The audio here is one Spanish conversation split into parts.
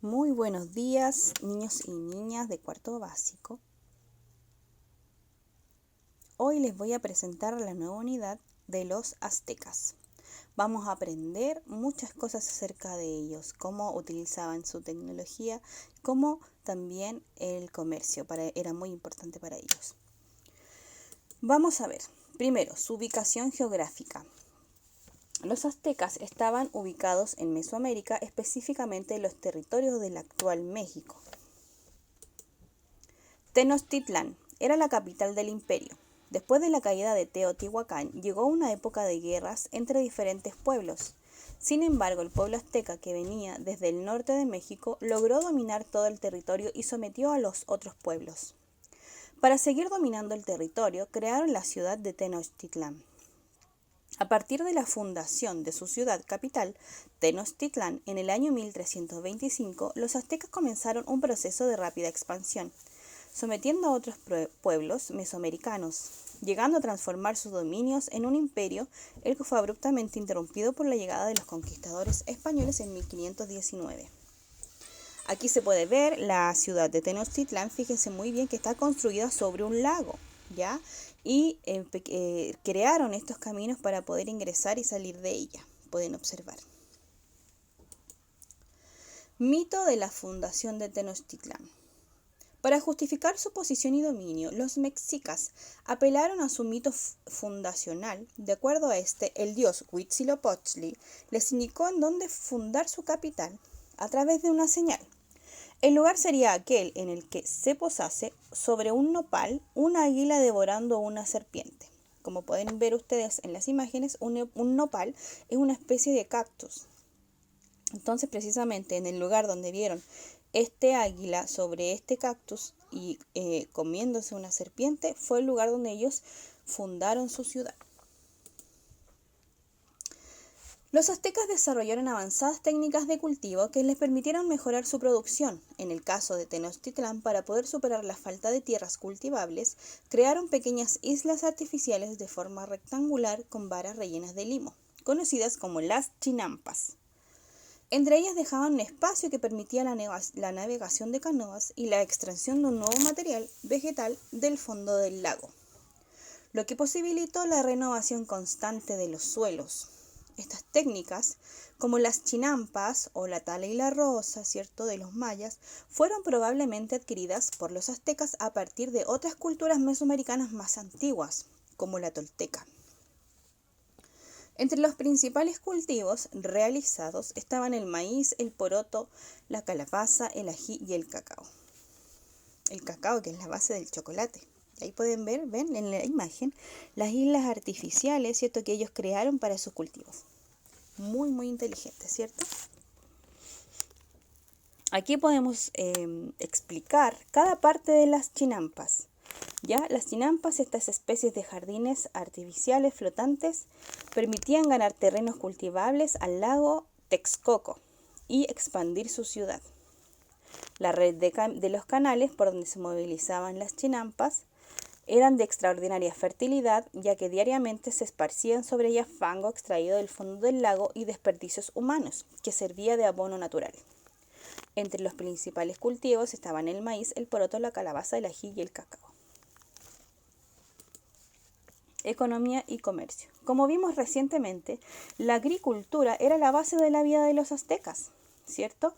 Muy buenos días, niños y niñas de cuarto básico. Hoy les voy a presentar la nueva unidad de los aztecas. Vamos a aprender muchas cosas acerca de ellos, cómo utilizaban su tecnología, cómo también el comercio era muy importante para ellos. Vamos a ver, primero, su ubicación geográfica. Los aztecas estaban ubicados en Mesoamérica, específicamente en los territorios del actual México. Tenochtitlán era la capital del imperio. Después de la caída de Teotihuacán, llegó una época de guerras entre diferentes pueblos. Sin embargo, el pueblo azteca que venía desde el norte de México logró dominar todo el territorio y sometió a los otros pueblos. Para seguir dominando el territorio, crearon la ciudad de Tenochtitlán. A partir de la fundación de su ciudad capital, Tenochtitlán, en el año 1325, los aztecas comenzaron un proceso de rápida expansión, sometiendo a otros pueblos mesoamericanos, llegando a transformar sus dominios en un imperio, el que fue abruptamente interrumpido por la llegada de los conquistadores españoles en 1519. Aquí se puede ver la ciudad de Tenochtitlán, fíjense muy bien que está construida sobre un lago, ¿ya? Y crearon estos caminos para poder ingresar y salir de ella, pueden observar. Mito de la fundación de Tenochtitlán. Para justificar su posición y dominio, los mexicas apelaron a su mito fundacional. De acuerdo a este, el dios Huitzilopochtli les indicó en dónde fundar su capital a través de una señal. El lugar sería aquel en el que se posase sobre un nopal una águila devorando una serpiente. Como pueden ver ustedes en las imágenes, un nopal es una especie de cactus. Entonces, precisamente en el lugar donde vieron este águila sobre este cactus y comiéndose una serpiente, fue el lugar donde ellos fundaron su ciudad. Los aztecas desarrollaron avanzadas técnicas de cultivo que les permitieron mejorar su producción. En el caso de Tenochtitlán, para poder superar la falta de tierras cultivables, crearon pequeñas islas artificiales de forma rectangular con varas rellenas de limo, conocidas como las chinampas. Entre ellas dejaban un espacio que permitía la navegación de canoas y la extracción de un nuevo material vegetal del fondo del lago, lo que posibilitó la renovación constante de los suelos. Estas técnicas, como las chinampas o la tala y la rosa, ¿cierto?, de los mayas, fueron probablemente adquiridas por los aztecas a partir de otras culturas mesoamericanas más antiguas, como la tolteca. Entre los principales cultivos realizados estaban el maíz, el poroto, la calabaza, el ají y el cacao. El cacao, que es la base del chocolate. Ahí pueden ver, ven en la imagen, las islas artificiales, ¿cierto?, que ellos crearon para sus cultivos. Muy, muy inteligente, ¿cierto? Aquí podemos explicar cada parte de las chinampas. ¿Ya? Las chinampas, estas especies de jardines artificiales flotantes, permitían ganar terrenos cultivables al lago Texcoco y expandir su ciudad. La red de los canales por donde se movilizaban las chinampas eran de extraordinaria fertilidad, ya que diariamente se esparcían sobre ellas fango extraído del fondo del lago y desperdicios humanos, que servía de abono natural. Entre los principales cultivos estaban el maíz, el poroto, la calabaza, el ají y el cacao. Economía y comercio. Como vimos recientemente, la agricultura era la base de la vida de los aztecas, ¿cierto?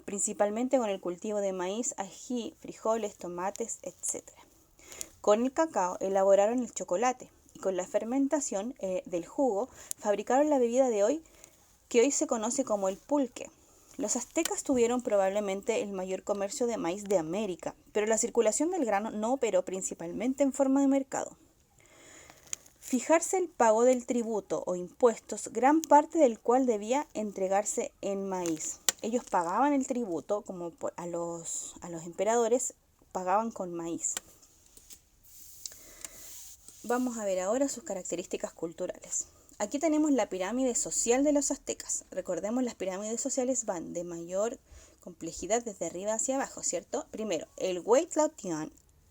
Principalmente con el cultivo de maíz, ají, frijoles, tomates, etc. Con el cacao elaboraron el chocolate y con la fermentación del jugo fabricaron la bebida de hoy que hoy se conoce como el pulque. Los aztecas tuvieron probablemente el mayor comercio de maíz de América, pero la circulación del grano no operó principalmente en forma de mercado. Fijarse el pago del tributo o impuestos, gran parte del cual debía entregarse en maíz. Ellos pagaban el tributo, como a los emperadores, pagaban con maíz. Vamos a ver ahora sus características culturales. Aquí tenemos la pirámide social de los aztecas. Recordemos, las pirámides sociales van de mayor complejidad desde arriba hacia abajo, ¿cierto? Primero, el Huey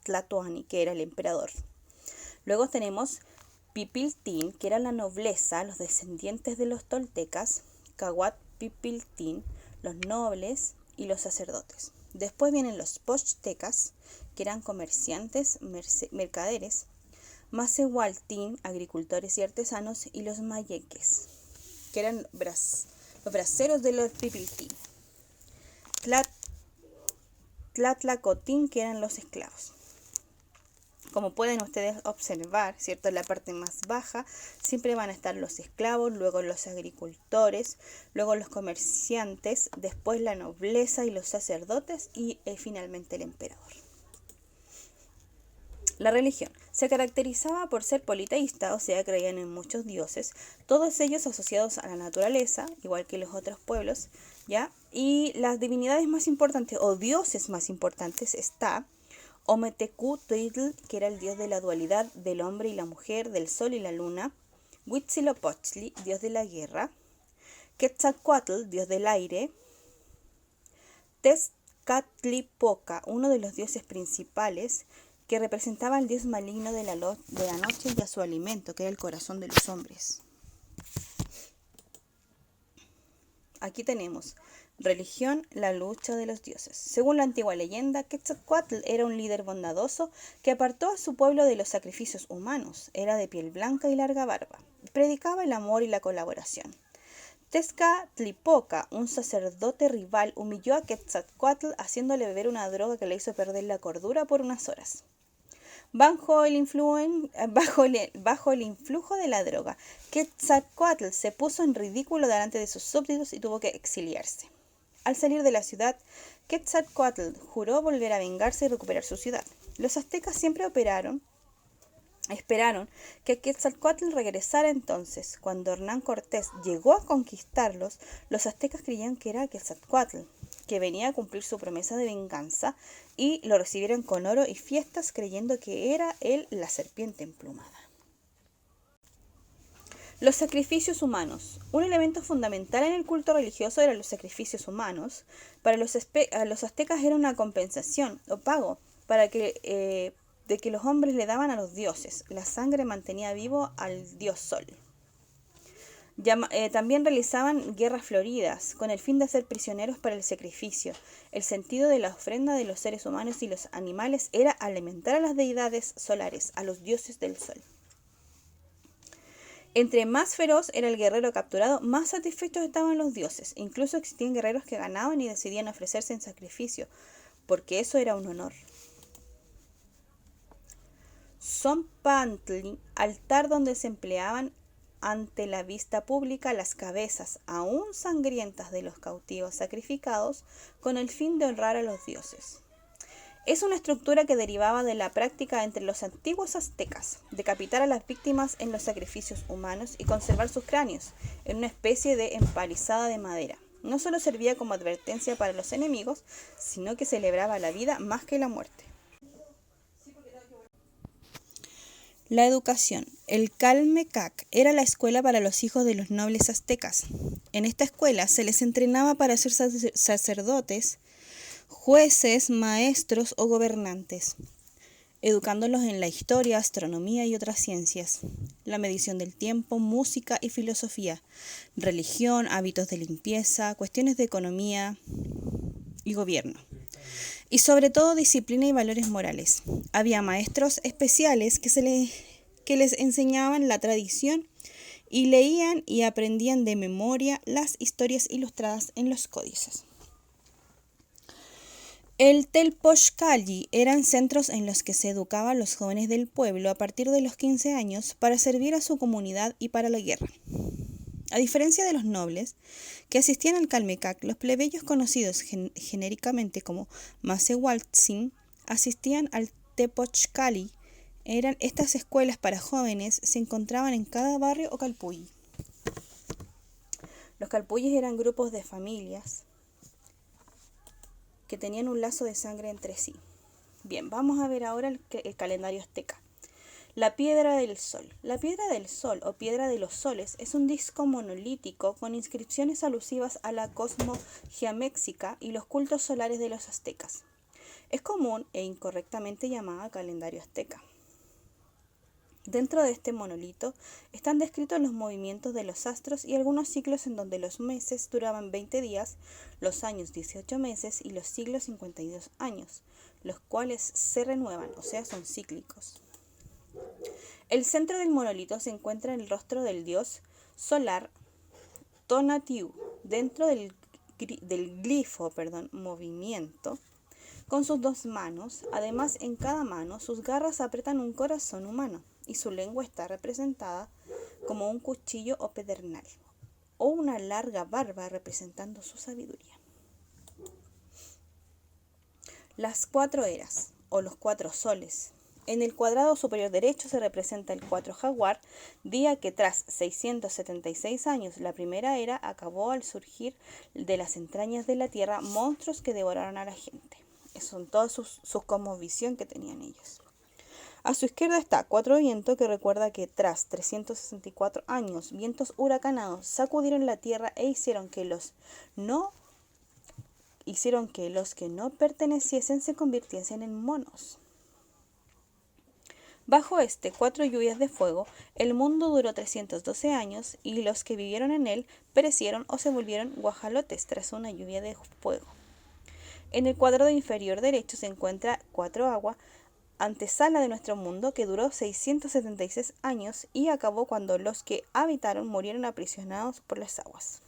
Tlatoani, que era el emperador. Luego tenemos Pipiltín, que era la nobleza, los descendientes de los toltecas. Cahuatpipiltín, los nobles. y los sacerdotes. Después vienen los pochtecas, que eran comerciantes, mercaderes, Macehualtín, agricultores y artesanos, y los mayeques, que eran los braceros de los pipiltín. Tlatlacotín, que eran los esclavos. Como pueden ustedes observar, ¿cierto? En la parte más baja siempre van a estar los esclavos, luego los agricultores, luego los comerciantes, después la nobleza y los sacerdotes y finalmente el emperador. La religión se caracterizaba por ser politeísta, o sea, creían en muchos dioses, todos ellos asociados a la naturaleza, igual que los otros pueblos, ¿ya? Y las divinidades más importantes o dioses más importantes está Ometecuhtli, que era el dios de la dualidad del hombre y la mujer, del sol y la luna, Huitzilopochtli, dios de la guerra, Quetzalcóatl, dios del aire, Tezcatlipoca, uno de los dioses principales, que representaba al dios maligno de la noche y a su alimento, que era el corazón de los hombres. Aquí tenemos religión, la lucha de los dioses. Según la antigua leyenda, Quetzalcóatl era un líder bondadoso que apartó a su pueblo de los sacrificios humanos. Era de piel blanca y larga barba. Predicaba el amor y la colaboración. Tezcatlipoca, un sacerdote rival, humilló a Quetzalcóatl haciéndole beber una droga que le hizo perder la cordura por unas horas. Bajo el influjo de la droga, Quetzalcóatl se puso en ridículo delante de sus súbditos y tuvo que exiliarse. Al salir de la ciudad, Quetzalcóatl juró volver a vengarse y recuperar su ciudad. Los aztecas siempre esperaron que Quetzalcóatl regresara. Entonces, cuando Hernán Cortés llegó a conquistarlos, los aztecas creían que era Quetzalcóatl, que venía a cumplir su promesa de venganza, y lo recibieron con oro y fiestas, creyendo que era él la serpiente emplumada. Los sacrificios humanos. Un elemento fundamental en el culto religioso eran los sacrificios humanos. Para los aztecas era una compensación o pago de que los hombres le daban a los dioses. La sangre mantenía vivo al dios sol. También realizaban guerras floridas, con el fin de hacer prisioneros para el sacrificio. El sentido de la ofrenda de los seres humanos y los animales era alimentar a las deidades solares, a los dioses del sol. Entre más feroz era el guerrero capturado, más satisfechos estaban los dioses. Incluso existían guerreros que ganaban y decidían ofrecerse en sacrificio, porque eso era un honor. Zompantli, altar donde se empleaban ante la vista pública las cabezas aún sangrientas de los cautivos sacrificados con el fin de honrar a los dioses. Es una estructura que derivaba de la práctica entre los antiguos aztecas, decapitar a las víctimas en los sacrificios humanos y conservar sus cráneos en una especie de empalizada de madera. No solo servía como advertencia para los enemigos, sino que celebraba la vida más que la muerte. La educación. El Calmecac era la escuela para los hijos de los nobles aztecas. En esta escuela se les entrenaba para ser sacerdotes, jueces, maestros o gobernantes, educándolos en la historia, astronomía y otras ciencias, la medición del tiempo, música y filosofía, religión, hábitos de limpieza, cuestiones de economía y gobierno, y sobre todo disciplina y valores morales. Había maestros especiales que les enseñaban la tradición y leían y aprendían de memoria las historias ilustradas en los códices. El Telpochcalli eran centros en los que se educaba a los jóvenes del pueblo a partir de los 15 años para servir a su comunidad y para la guerra. A diferencia de los nobles que asistían al Calmecac, los plebeyos conocidos genéricamente como Macehualtzin asistían al Tepochcalli. Estas escuelas para jóvenes se encontraban en cada barrio o calpulli. Los calpullis eran grupos de familias que tenían un lazo de sangre entre sí. Bien, vamos a ver ahora el calendario azteca. La piedra del sol. La piedra del sol o piedra de los soles es un disco monolítico con inscripciones alusivas a la cosmogia méxica y los cultos solares de los aztecas. Es común e incorrectamente llamada calendario azteca. Dentro de este monolito están descritos los movimientos de los astros y algunos ciclos en donde los meses duraban 20 días, los años 18 meses y los siglos 52 años, los cuales se renuevan, o sea, son cíclicos. El centro del monolito se encuentra en el rostro del dios solar Tonatiuh, dentro del glifo movimiento, con sus dos manos. Además, en cada mano sus garras aprietan un corazón humano y su lengua está representada como un cuchillo o pedernal, o una larga barba representando su sabiduría. Las 4 eras, o los 4 soles. En el cuadrado superior derecho se representa el 4 jaguar, día que tras 676 años la primera era acabó al surgir de las entrañas de la tierra monstruos que devoraron a la gente. Esas son todas sus cosmovisión que tenían ellos. A su izquierda está 4 vientos, que recuerda que tras 364 años, vientos huracanados sacudieron la tierra e hicieron que los que no perteneciesen se convirtiesen en monos. Bajo 4 lluvias de fuego, el mundo duró 312 años y los que vivieron en él perecieron o se volvieron guajalotes tras una lluvia de fuego. En el cuadrado inferior derecho se encuentra 4 agua, antesala de nuestro mundo, que duró 676 años y acabó cuando los que habitaron murieron aprisionados por las aguas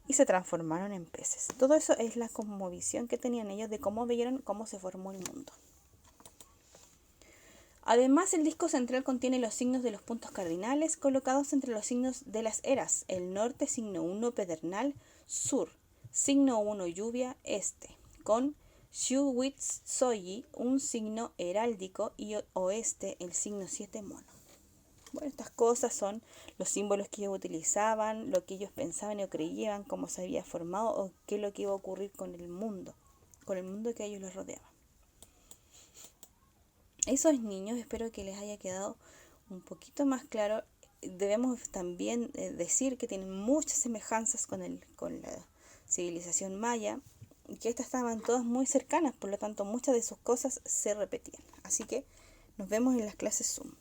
y se transformaron en peces. Todo eso es la cosmovisión que tenían ellos de cómo vieron cómo se formó el mundo. Además, el disco central contiene los signos de los puntos cardinales colocados entre los signos de las eras. El norte, signo 1 pedernal, sur, signo 1 lluvia, con Shuwitsoyi, un signo heráldico, y oeste, el signo 7 mono. Bueno, estas cosas son los símbolos que ellos utilizaban, lo que ellos pensaban o creían, cómo se había formado o qué es lo que iba a ocurrir con el mundo que a ellos les rodeaba. Eso es, niños, espero que les haya quedado un poquito más claro. Debemos también decir que tienen muchas semejanzas con la civilización maya, y que estas estaban todas muy cercanas, por lo tanto muchas de sus cosas se repetían. Así que nos vemos en las clases Zoom.